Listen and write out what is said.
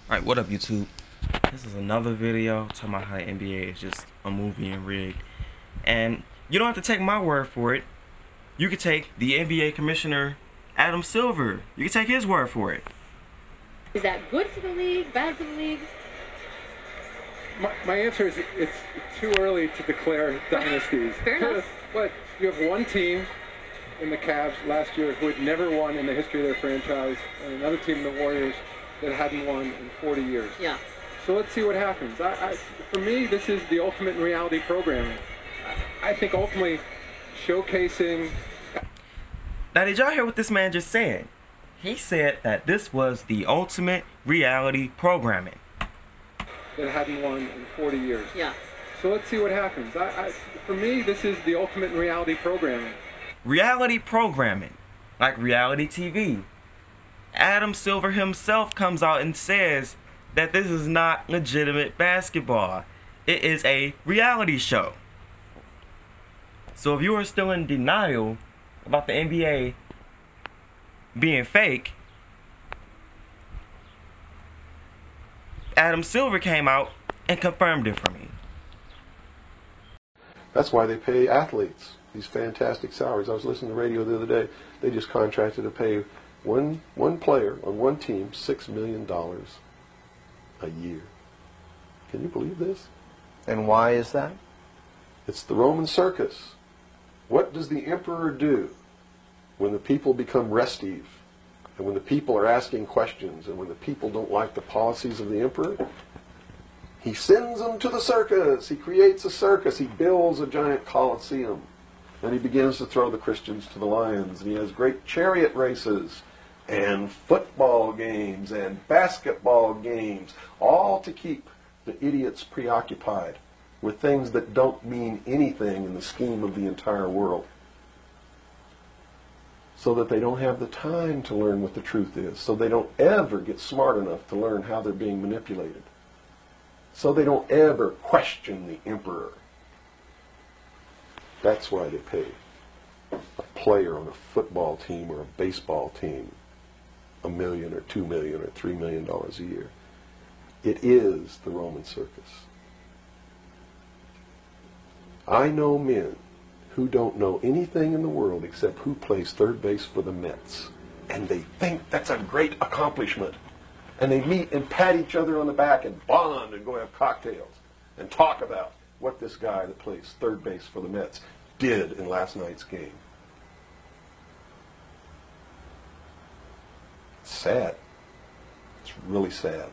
Alright, what up YouTube? This is another video talking about how the NBA is just a movie and rigged. And you don't have to take my word for it. You could take the NBA commissioner, Adam Silver. You can take his word for it. Is that good for the league, bad for the league? My answer is it's too early to declare dynasties. Fair enough. But you have one team in the Cavs last year who had never won in the history of their franchise, and another team, the Warriors, that hadn't won in 40 years. Yeah. So let's see what happens. For me, this is the ultimate in reality programming. I think ultimately showcasing... Now, did y'all hear what this man just said? He said that this was the ultimate reality programming. That hadn't won in 40 years. Yeah. So let's see what happens. For me, this is the ultimate in reality programming. Reality programming, like reality TV. Adam Silver himself comes out and says that this is not legitimate basketball. It is a reality show. So if you are still in denial about the NBA being fake, Adam Silver came out and confirmed it for me. That's why they pay athletes these fantastic salaries. I was listening to the radio the other day. They just contracted to pay one player on one team $6 million a year. Can you believe this? And why is that? It's the Roman circus. What does the emperor do when the people become restive, and when the people are asking questions, and when the people don't like the policies of the emperor? He sends them to the circus. He creates a circus. He builds a giant coliseum. And he begins to throw the Christians to the lions. And he has great chariot races and football games and basketball games, all to keep the idiots preoccupied with things that don't mean anything in the scheme of the entire world, so that they don't have the time to learn what the truth is, so they don't ever get smart enough to learn how they're being manipulated, so they don't ever question the emperor. That's why they pay a player on a football team or a baseball team $1 million or $2 million or $3 million a year. It is the Roman circus. I know men who don't know anything in the world except who plays third base for the Mets, and they think that's a great accomplishment. And they meet and pat each other on the back and bond and go have cocktails and talk about what this guy that plays third base for the Mets did in last night's game. It's sad. It's really sad.